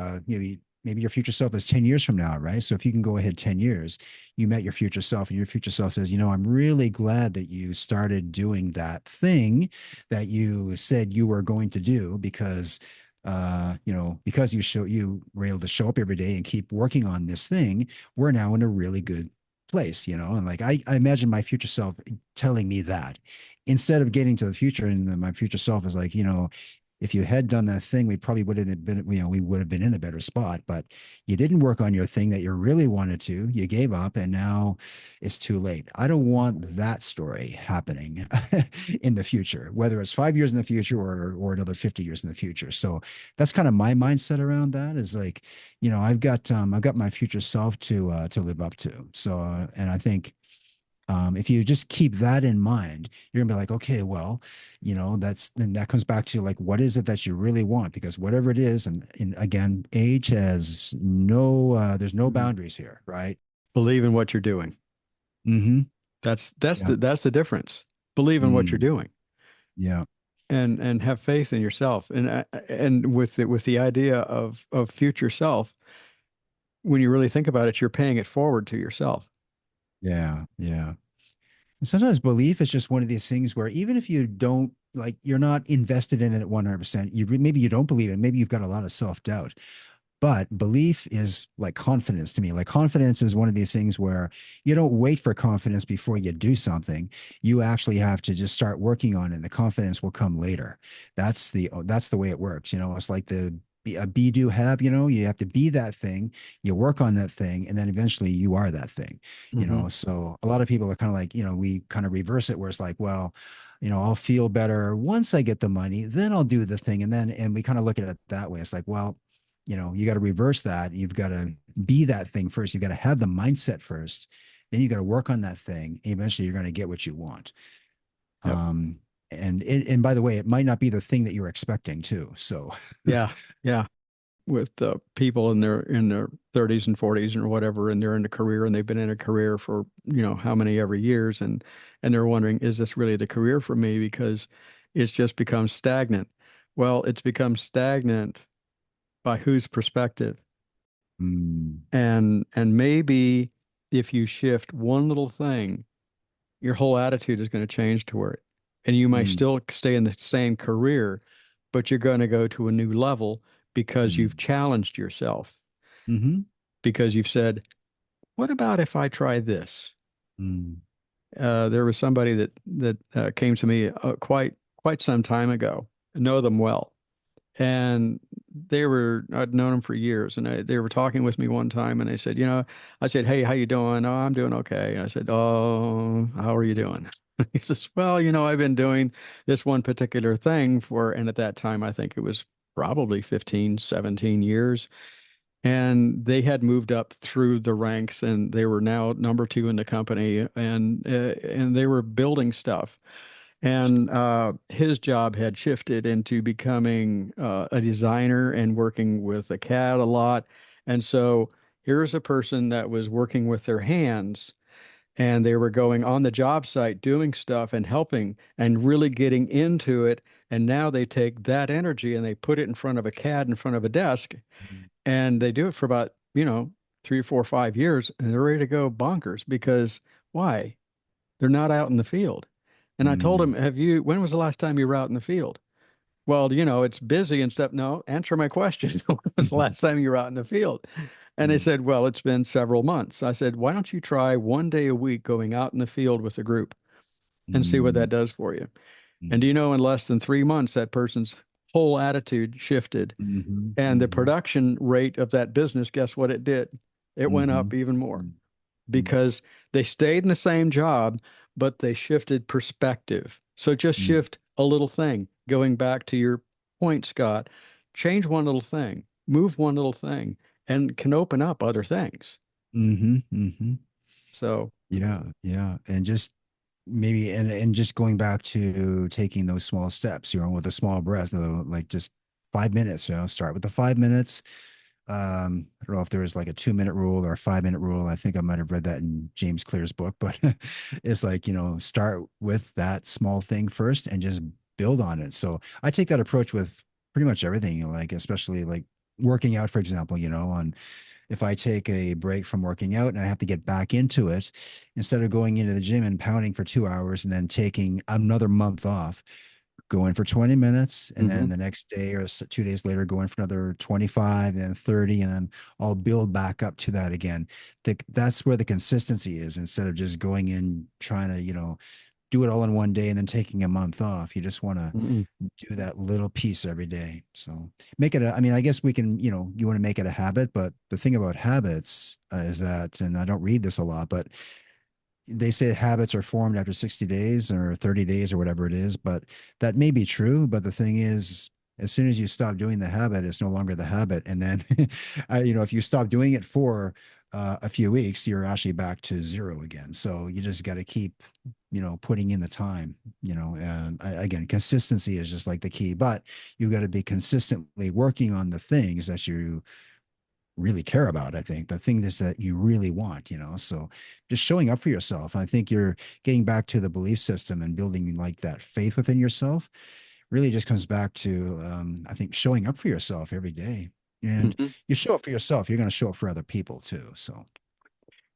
maybe your future self is 10 years from now, right? So if you can go ahead 10 years, you met your future self, and your future self says, I'm really glad that you started doing that thing that you said you were going to do because because you were able to show up every day and keep working on this thing, we're now in a really good place, and like I imagine my future self telling me that instead of getting to the future, and then my future self is like, if you had done that thing, we probably would have been, we would have been in a better spot. But you didn't work on your thing that you really wanted to. You gave up, and now it's too late. I don't want that story happening in the future, whether it's 5 years in the future or another 50 years in the future. So that's kind of my mindset around that. Is like, I've got my future self to live up to. So and I think if you just keep that in mind, you're gonna be like, okay, well, then that comes back to like, what is it that you really want? Because whatever it is, and again, age has there's no Mm. boundaries here, right? Believe in what you're doing. Mm-hmm. That's Yeah. the difference. Believe in what you're Mm, doing, yeah. and have faith in yourself. And with the idea of future self, when you really think about it, you're paying it forward to yourself. Yeah. Yeah. And sometimes belief is just one of these things where even if you don't like, you're not invested in it at 100%, maybe you don't believe it. Maybe you've got a lot of self-doubt. But belief is like confidence to me. Like confidence is one of these things where you don't wait for confidence before you do something. You actually have to just start working on it, and the confidence will come later. That's the way it works. It's like a be do have, you have to be that thing, you work on that thing, and then eventually you are that thing. Hmm. So a lot of people are kind of like, we kind of reverse it where it's like, well, I'll feel better once I get the money, then I'll do the thing. And we kind of look at it that way. It's like, well, you got to reverse that. You've got to be that thing first. You've got to have the mindset first. Then you got to work on that thing. Eventually, you're going to get what you want. Yep. Um, and by the way, it might not be the thing that you're expecting too. So, Yeah. Yeah. With people in their 30s and 40s or whatever, and they're in a career, and they've been in a career for how many ever years, and they're wondering, is this really the career for me? Because it's just become stagnant. Well, it's become stagnant by whose perspective? mm, And maybe if you shift one little thing, your whole attitude is going to change toward it. And you might mm, still stay in the same career, but you're going to go to a new level because you've mm, challenged yourself, mm-hmm, because you've said, what about if I try this? mm, There was somebody that came to me quite some time ago. I know them well, and I'd known them for years, and they were talking with me one time, and they said, I said, hey, how you doing? Oh, I'm doing okay. I said, oh, how are you doing? He says, well, I've been doing this one particular thing and at that time, I think it was probably 15, 17 years. And they had moved up through the ranks, and they were now number two in the company, and they were building stuff. And his job had shifted into becoming a designer and working with a CAD a lot. And so here's a person that was working with their hands, and they were going on the job site doing stuff and helping and really getting into it. And now they take that energy and they put it in front of a CAD in front of a desk, and they do it for about 3, 4, 5 years, and they're ready to go bonkers. Because why? They're not out in the field. And I told him, mm, when was the last time you were out in the field? Well, it's busy and stuff. No, answer my question. When was the last time you were out in the field? And they mm, said, well, it's been several months. I said, why don't you try one day a week going out in the field with a group and see what that mm, does for you? And mm, do you know, in less than 3 months, that person's whole attitude shifted. mhm, And the mhm, production rate of that business, guess what it did? It went up mhm, even more, mm, mm, because they stayed in the same job, but they shifted perspective. So just mm, shift a little thing. Going back to your point, Scott, change one little thing. move one little thing and can open up other things. Mm-hmm. Mm-hmm. So, Yeah, yeah. And just maybe and just going back to taking those small steps, with a small breath, like just 5 minutes, start with the 5 minutes. I don't know if there was like a 2 minute rule or a 5 minute rule. I think I might have read that in James Clear's book, but it's like, start with that small thing first and just build on it. So I take that approach with pretty much everything, like especially like working out, for example, on if I take a break from working out and I have to get back into it, instead of going into the gym and pounding for 2 hours and then taking another month off, go in for 20 minutes. And then mhm, the next day or 2 days later, go in for another 25 and then 30. And then I'll build back up to that again. That's where the consistency is, instead of just going in trying to, do it all in one day and then taking a month off. You just want to mhm. do that little piece every day. So make it I mean, I guess we can, you want to make it a habit, but the thing about habits is that, and I don't read this a lot, but they say habits are formed after 60 days or 30 days or whatever it is, but that may be true. But the thing is, as soon as you stop doing the habit, it's no longer the habit. And then, if you stop doing it for a few weeks, you're actually back to zero again. So you just got to keep, putting in the time, and again, consistency is just like the key, but you got to be consistently working on the things that you really care about. I think the thing is that you really want, so just showing up for yourself. I think you're getting back to the belief system and building like that faith within yourself really just comes back to, I think, showing up for yourself every day. And Mhm. you show up for yourself, you're going to show up for other people too. So,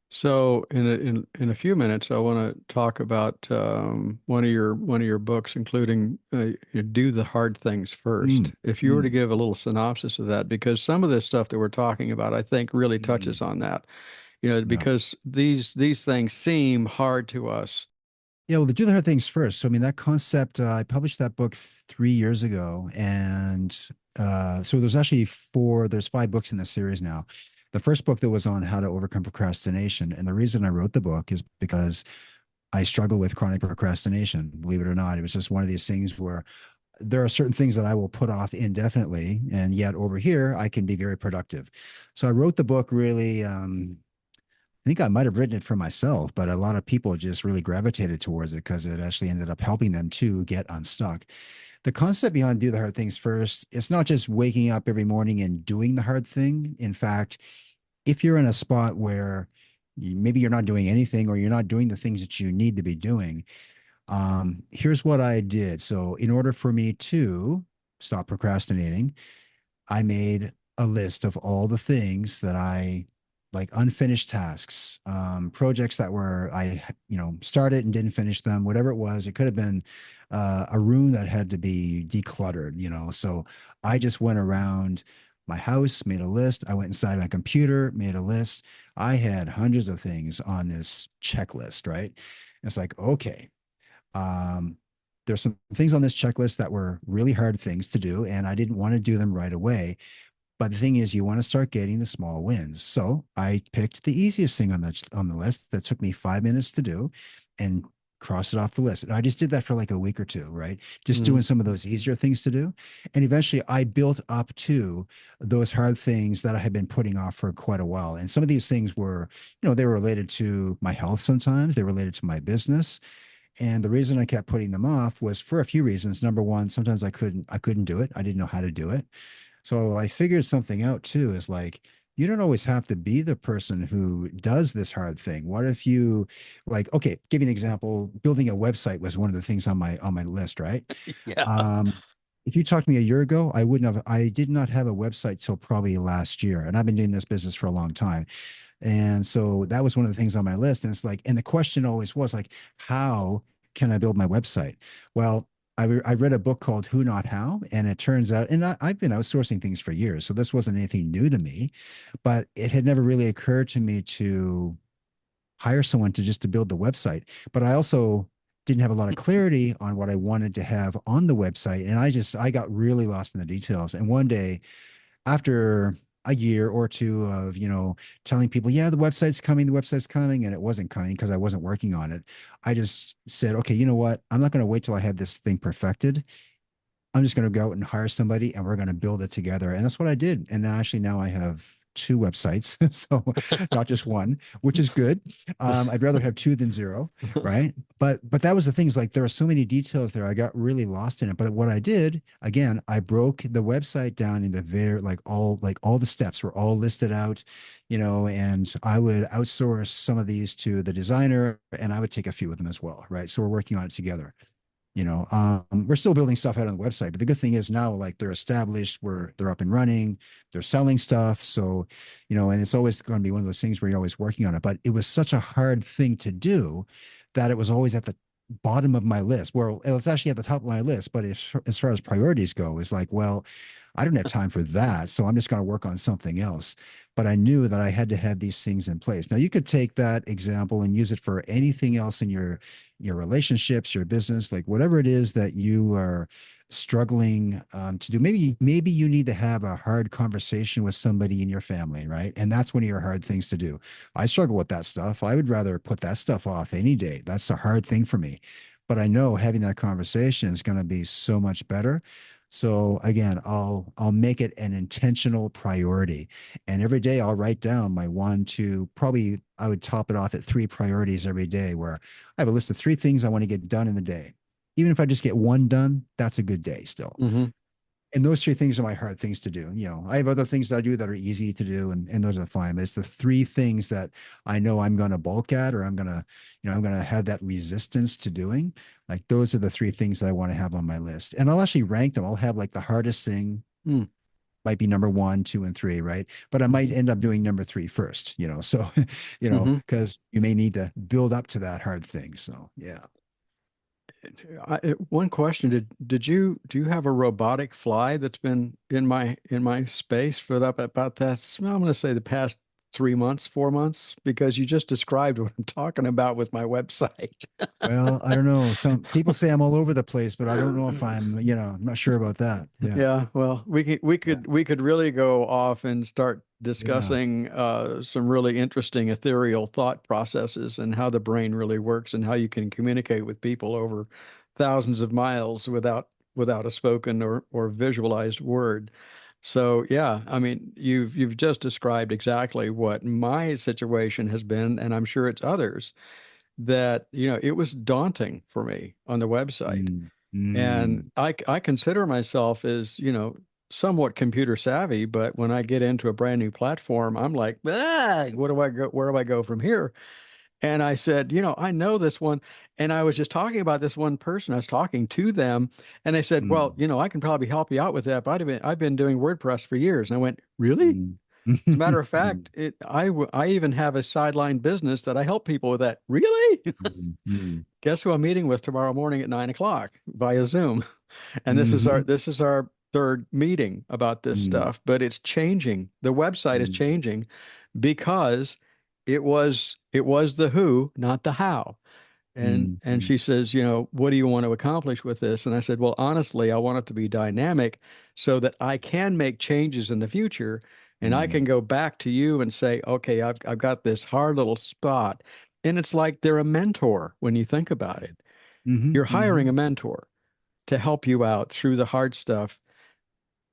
So in a few minutes, I want to talk about one of your books, including "Do the Hard Things mm, First." If you were to mm, give a little synopsis of that, because some of this stuff that we're talking about, I think, really touches mm, on that. yeah. Because these things seem hard to us. Yeah, well, the do the hard things first. So, I mean, that concept, I published that book 3 years ago. And so there's 5 books in the series now. The first book that was on how to overcome procrastination. And the reason I wrote the book is because I struggle with chronic procrastination. Believe it or not, it was just one of these things where there are certain things that I will put off indefinitely. And yet over here, I can be very productive. So I wrote the book really, I think I might have written it for myself, but a lot of people just really gravitated towards it because it actually ended up helping them to get unstuck. The concept behind do the hard things first, it's not just waking up every morning and doing the hard thing. In fact, if you're in a spot where maybe you're not doing anything or you're not doing the things that you need to be doing, here's what I did. So, in order for me to stop procrastinating, I made a list of all the things that I like, unfinished tasks, projects that were I, started and didn't finish them, whatever it was. It could have been a room that had to be decluttered, So I just went around my house, made a list. I went inside my computer, made a list. I had hundreds of things on this checklist, right? It's like, okay, um, there's some things on this checklist that were really hard things to do, and I didn't want to do them right away. But the thing is, you want to start getting the small wins. So I picked the easiest thing on the list that took me 5 minutes to do, and crossed it off the list. And I just did that for like a week or two, right? Just Mhm. doing some of those easier things to do. And eventually I built up to those hard things that I had been putting off for quite a while. And some of these things were, they were related to my health sometimes, they were related to my business. And the reason I kept putting them off was for a few reasons. Number one, sometimes I couldn't do it. I didn't know how to do it. So I figured something out too, is like, you don't always have to be the person who does this hard thing. What if you, like, okay, give you an example, building a website was one of the things on my list, right? Yeah. Um, if you talked to me a year ago, I did not have a website till probably last year. And I've been doing this business for a long time. And so that was one of the things on my list. And it's like, and the question always was like, how can I build my website? Well, I read a book called Who Not How, and it turns out, and I've been outsourcing things for years, so this wasn't anything new to me, but it had never really occurred to me to hire someone to build the website. But I also didn't have a lot of clarity on what I wanted to have on the website, and I got really lost in the details. And one day, after a year or two of, telling people, yeah, the website's coming, and it wasn't coming because I wasn't working on it, I just said, okay, you know what, I'm not going to wait till I have this thing perfected. I'm just going to go out and hire somebody and we're going to build it together. And that's what I did. And actually now I have two websites, so not just one, which is good. I'd rather have two than zero, right? But that was the thing, is like there are so many details there. I got really lost in it. But what I did, again, I broke the website down into very like all the steps were all listed out, and I would outsource some of these to the designer and I would take a few of them as well, right? So we're working on it together. We're still building stuff out on the website, but the good thing is now, like, they're established, they're up and running, they're selling stuff. So, and it's always going to be one of those things where you're always working on it. But it was such a hard thing to do that it was always at the bottom of my list. Well, it's actually at the top of my list, but as far as priorities go, it's like, well, I don't have time for that. So I'm just going to work on something else. But I knew that I had to have these things in place. Now you could take that example and use it for anything else in your relationships, your business, like whatever it is that you are struggling to do. Maybe you need to have a hard conversation with somebody in your family, right? And that's one of your hard things to do. I struggle with that stuff. I would rather put that stuff off any day. That's a hard thing for me. But I know having that conversation is going to be so much better. So again, I'll make it an intentional priority. And every day I'll write down my one, two, probably I would top it off at three priorities every day, where I have a list of three things I want to get done in the day. Even if I just get one done, that's a good day still. Hmm. And those three things are my hard things to do. I have other things that I do that are easy to do, and those are fine. But it's the three things that I know I'm going to bulk at, or I'm going to have that resistance to doing. Like those are the three things that I want to have on my list. And I'll actually rank them. I'll have like the hardest thing Mm. might be number one, two, and three, right? But I might Hmm. end up doing number three first, so, Hmm. because you may need to build up to that hard thing. So, yeah. One question: did you do you have a robotic fly that's been in my space for about that? I'm going to say the past 3 months, 4 months, because you just described what I'm talking about with my website. Well, I don't know. Some people say I'm all over the place, but I don't know if I'm not sure about that. Yeah. Yeah, well, Yeah. we could really go off and start Yeah. discussing some really interesting ethereal thought processes and how the brain really works and how you can communicate with people over thousands of miles without a spoken or visualized word. So yeah, I mean, you've just described exactly what my situation has been, and I'm sure it's others that, it was daunting for me on the website. Mm, And mm, I consider myself as, somewhat computer savvy, but when I get into a brand new platform, I'm like, where do I go from here? And I said, I know this one. And I was just talking about this one person. I was talking to them and they said, well, mm, I can probably help you out with that. But I've been doing WordPress for years. And I went, really? mm. As a matter of Mm, fact, I even have a sideline business that I help people with that. Really? mm, mm, Guess who I'm meeting with tomorrow morning at 9 o'clock via Zoom? And mhm, this is our third meeting about this mm, stuff, but it's changing. The website is mm, changing because it was the who, not the how. mm, And mm, she says, what do you want to accomplish with this? And I said, well, honestly, I want it to be dynamic so that I can make changes in the future and I mm, can go back to you and say, okay, I've got this hard little spot. And it's like they're a mentor when you think about it. mhm, You're hiring mhm. a mentor to help you out through the hard stuff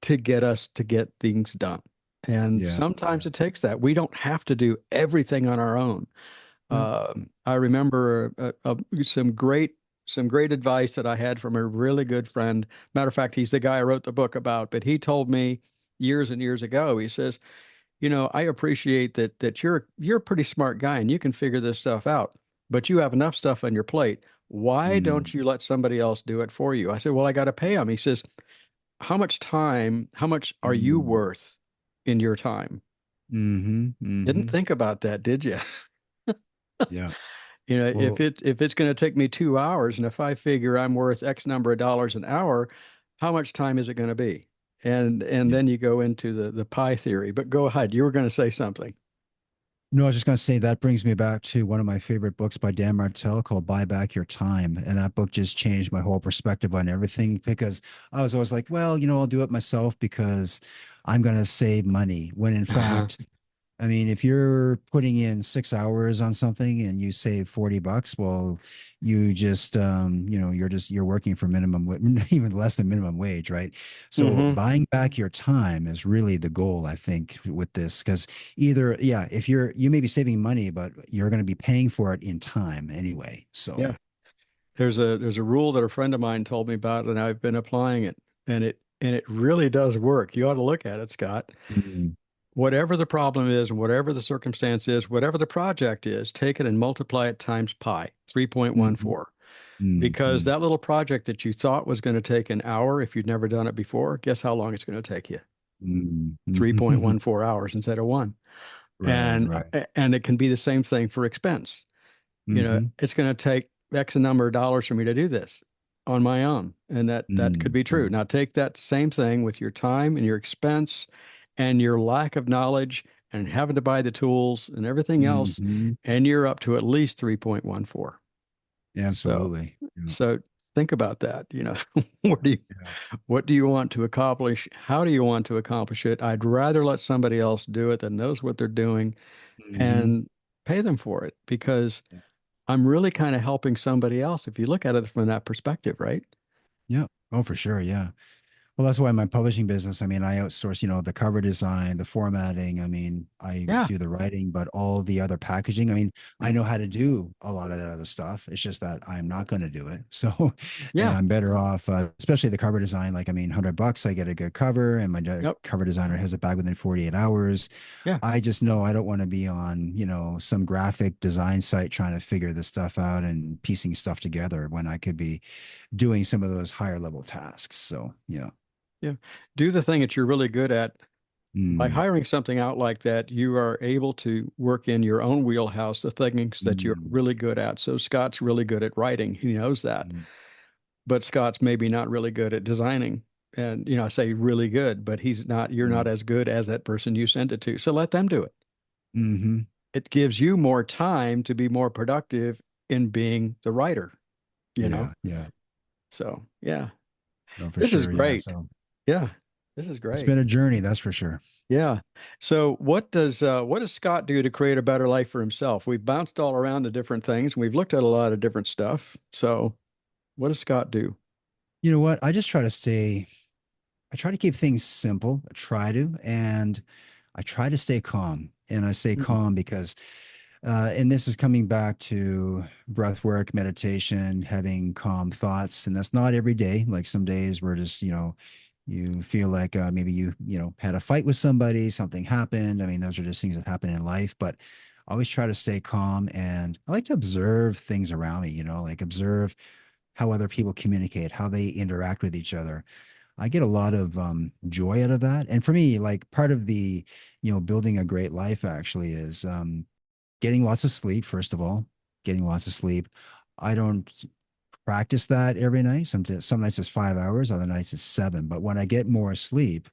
to get us to get things done. And Yeah. sometimes Yeah. it takes that. We don't have to do everything on our own. No. I remember some great advice that I had from a really good friend. Matter of fact, he's the guy I wrote the book about, but he told me years and years ago, he says, I appreciate that you're a pretty smart guy and you can figure this stuff out, but you have enough stuff on your plate. Why don't Mm, you let somebody else do it for you? I said, well, I got to pay him. He says, how much are you mm, worth in your time? mhm, Didn't mhm. think about that, did you? Yeah. If Well, if it's going to take me 2 hours, and if I figure I'm worth X number of dollars an hour, how much time is it going to be? And yeah. then you go into the pie theory. But go ahead. You were going to say something. No, I was just going to say that brings me back to one of my favorite books by Dan Martell called Buy Back Your Time. And that book just changed my whole perspective on everything, because I was always like, well, I'll do it myself because I'm going to save money. When in fact, I mean, if you're putting in 6 hours on something and you save $40, well, you just, you're working for even less than minimum wage, right? So Mm-hmm. buying back your time is really the goal, I think, with this, because either, yeah, if you may be saving money, but you're going to be paying for it in time anyway. So, Yeah. There's a rule that a friend of mine told me about, and I've been applying it, and it really does work. You ought to look at it, Scott. mm, Whatever the problem is, whatever the circumstance is, whatever the project is, take it and multiply it times pi, mm, 3.14. mm, Because mm. that little project that you thought was going to take an hour if you'd never done it before, guess how long it's going to take you? Mm, mm. 3.14 hours instead of one. Right, And right. and it can be the same thing for expense. Mm-hmm. It's going to take X number of dollars for me to do this on my own. And that could Mm, be true. mm, Now take that same thing with your time and your expense and your lack of knowledge and having to buy the tools and everything else, mm-hmm. and you're up to at least 3.14. So, Absolutely. Yeah, so think about that. What do you, yeah. what do you want to accomplish? How do you want to accomplish it? I'd rather let somebody else do it that knows what they're doing Mm-hmm. and pay them for it because I'm really kind of helping somebody else if you look at it from that perspective, right? Yeah. Oh, for sure. Yeah. Well, that's why my publishing business, I mean, I outsource, the cover design, the formatting. I mean, I Yeah. do the writing, but all the other packaging, I mean, I know how to do a lot of that other stuff. It's just that I'm not going to do it. So, and Yeah. I'm better off, especially the cover design. Like, I mean, $100, I get a good cover, and my Yep. cover designer has it back within 48 hours. Yeah. I just know I don't want to be on, some graphic design site trying to figure this stuff out and piecing stuff together when I could be doing some of those higher level tasks. So, yeah. Yeah. Do the thing that you're really good at. By Mm, hiring something out like that, you are able to work in your own wheelhouse, the things that you're mm, really good at. So Scott's really good at writing. He knows that. mm, But Scott's maybe not really good at designing. And, I say really good, but you're not mm, as good as that person you sent it to. So let them do it. mm-hmm. It gives you more time to be more productive in being the writer, you know? Yeah, yeah. So, yeah, No, for this is sure. Yeah. great. So Yeah, this is it's great. been a journey, that's for sure. Yeah. So, what does Scott do to create a better life for himself? We've bounced all around the different things. We've looked at a lot of different stuff. So, what does Scott do? You know what? I try to keep things simple. I try to, and I try to stay calm. And I say Mm, calm because, and this is coming back to breath work, meditation, having calm thoughts. And that's not every day. Like some days we're just, you feel like maybe had a fight with somebody, something happened. I mean, those are just things that happen in life. But I always try to stay calm, and I like to observe things around me. Like observe how other people communicate, how they interact with each other. I get a lot of joy out of that. And for me, like part of the, building a great life actually is getting lots of sleep, first of all, getting lots of sleep. I don't practice that every night. Some nights it's 5 hours, other nights it's seven. But when I get more sleep,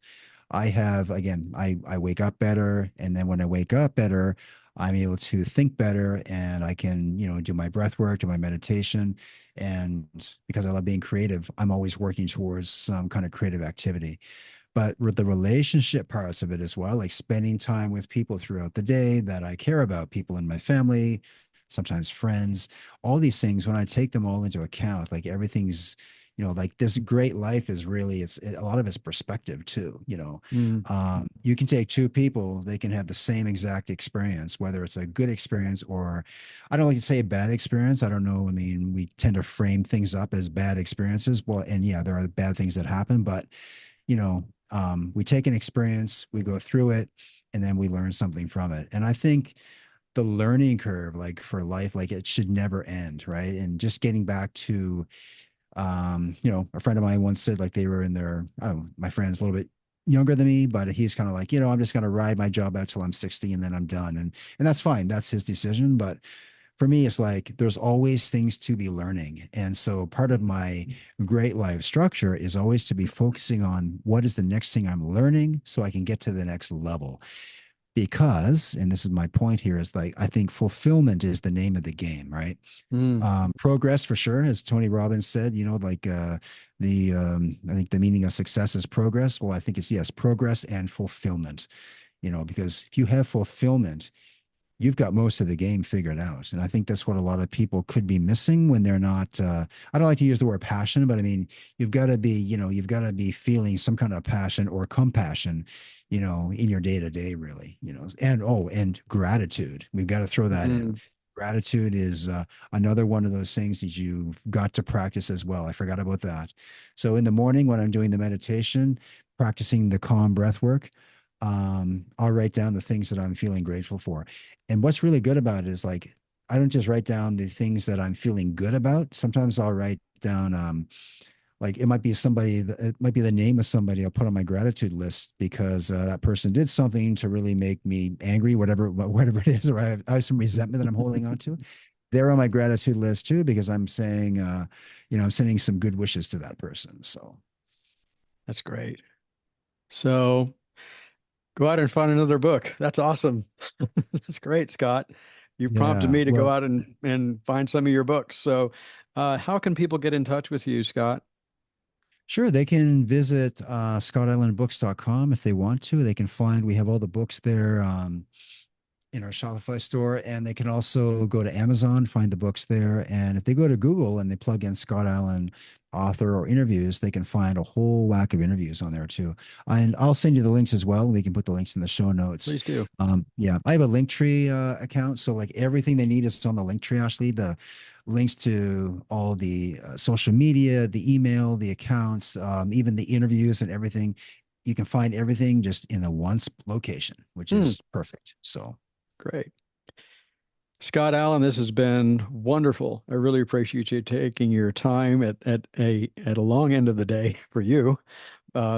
I have, again, I wake up better. And then when I wake up better, I'm able to think better, and I can, do my breath work, do my meditation. And because I love being creative, I'm always working towards some kind of creative activity. But with the relationship parts of it as well, like spending time with people throughout the day that I care about, people in my family, sometimes friends, all these things, when I take them all into account, like everything's, like this great life is really, a lot of it's perspective too. mm, You can take two people, they can have the same exact experience, whether it's a good experience or I don't like to say a bad experience. I don't know. I mean, we tend to frame things up as bad experiences. Well, and yeah, there are bad things that happen, but we take an experience, we go through it, and then we learn something from it. And I think the learning curve, like for life, like it should never end, right? And just getting back to, a friend of mine once said like they were in their, I don't know, my friend's a little bit younger than me, but he's kind of like, I'm just going to ride my job out till I'm 60 and then I'm done. And that's fine. That's his decision. But for me, it's like there's always things to be learning. And so part of my great life structure is always to be focusing on what is the next thing I'm learning so I can get to the next level. Because, and this is my point here, is like I think fulfillment is the name of the game, right? mm. Progress for sure, as Tony Robbins said, like I think the meaning of success is progress. Well, I think it's yes, progress and fulfillment. because if you have fulfillment, you've got most of the game figured out. And I think that's what a lot of people could be missing when they're not, I don't like to use the word passion, but I mean, you've got to be, you've got to be feeling some kind of passion or compassion, in your day to day, really, and gratitude. We've got to throw that in. Gratitude is another one of those things that you've got to practice as well. I forgot about that. So in the morning when I'm doing the meditation, practicing the calm breath work, I'll write down the things that I'm feeling grateful for. And what's really good about it is like, I don't just write down the things that I'm feeling good about. Sometimes I'll write down, like it might be it might be the name of somebody I'll put on my gratitude list because that person did something to really make me angry, whatever it is, or I have some resentment that I'm holding on to. They're on my gratitude list too, because I'm saying, I'm sending some good wishes to that person. So That's great. So go out and find another book. That's awesome. That's great, Scott. You prompted yeah, me to go well, out and find some of your books. So, how can people get in touch with you, Scott? sure. They can visit scottallanbooks.com if they want to. They can find, we have all the books there. In our Shopify store, and they can also go to Amazon, find the books there. And if they go to Google and they plug in Scott Allan author or interviews, they can find a whole whack of interviews on there too. And I'll send you the links as well. We can put the links in the show notes. Please do. Yeah, I have a Linktree account, so like everything they need is on the Linktree. Actually, the links to all the social media, the email, the accounts, even the interviews and everything. You can find everything just in a one location, which is perfect. So. Great. Scott Allan, this has been wonderful. I really appreciate you taking your time at a long end of the day for you,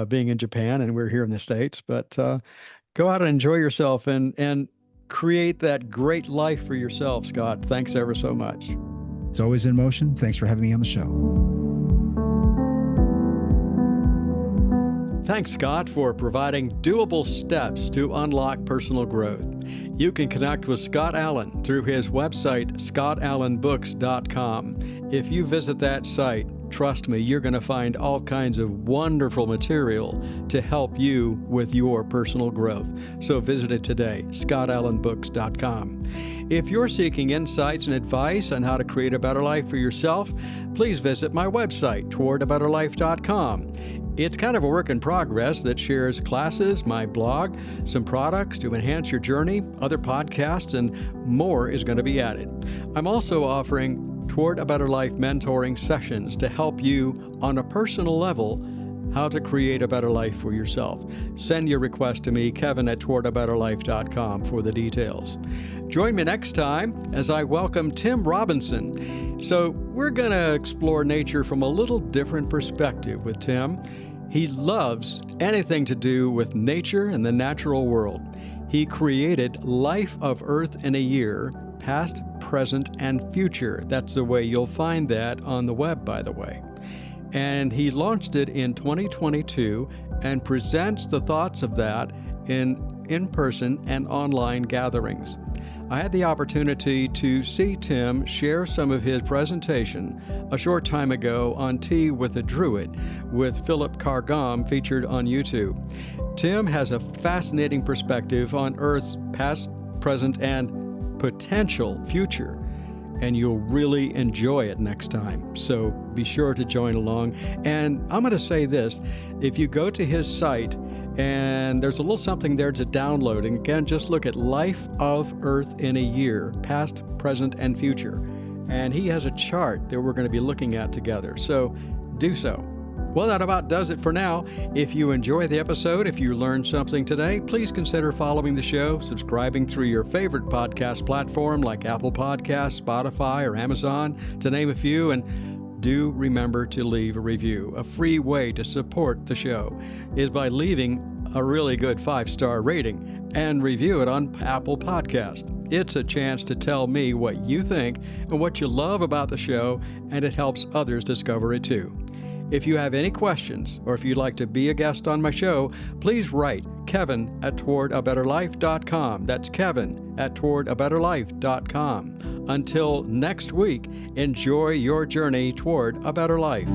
being in Japan and we're here in the States. But go out and enjoy yourself and create that great life for yourself, Scott. Thanks ever so much. It's always in motion. Thanks for having me on the show. Thanks, Scott, for providing doable steps to unlock personal growth. You can connect with Scott Allan through his website, scottallanbooks.com. If you visit that site, trust me, you're going to find all kinds of wonderful material to help you with your personal growth. So visit it today, scottallanbooks.com. If you're seeking insights and advice on how to create a better life for yourself, please visit my website, towardabetterlife.com. It's kind of a work in progress that shares classes, my blog, some products to enhance your journey, other podcasts, and more is going to be added. I'm also offering Toward a Better Life mentoring sessions to help you on a personal level how to create a better life for yourself. Send your request to me, Kevin at towardabetterlife.com for the details. Join me next time as I welcome Tim Robinson. So we're going to explore nature from a little different perspective with Tim. He loves anything to do with nature and the natural world. He created Life of Earth in a Year, past, present, and future. That's the way you'll find that on the web, by the way. And he launched it in 2022 and presents the thoughts of that in person and online gatherings. I had the opportunity to see Tim share some of his presentation a short time ago on Tea with a Druid with Philip Cargam featured on YouTube. Tim has a fascinating perspective on Earth's past, present, and potential future, and you'll really enjoy it next time. So be sure to join along. And I'm going to say this, if you go to his site, and there's a little something there to download. And again, just look at Life of Earth in a Year, past, present, and future. And he has a chart that we're going to be looking at together. So do so. Well, that about does it for now. If you enjoy the episode, if you learned something today, please consider following the show, subscribing through your favorite podcast platform like Apple Podcasts, Spotify, or Amazon, to name a few. And do remember to leave a review. A free way to support the show is by leaving a really good 5-star rating and review it on Apple Podcast. It's a chance to tell me what you think and what you love about the show, and it helps others discover it too. If you have any questions or if you'd like to be a guest on my show, please write Kevin at towardabetterlife.com. That's Kevin at towardabetterlife.com. Until next week, enjoy your journey toward a better life.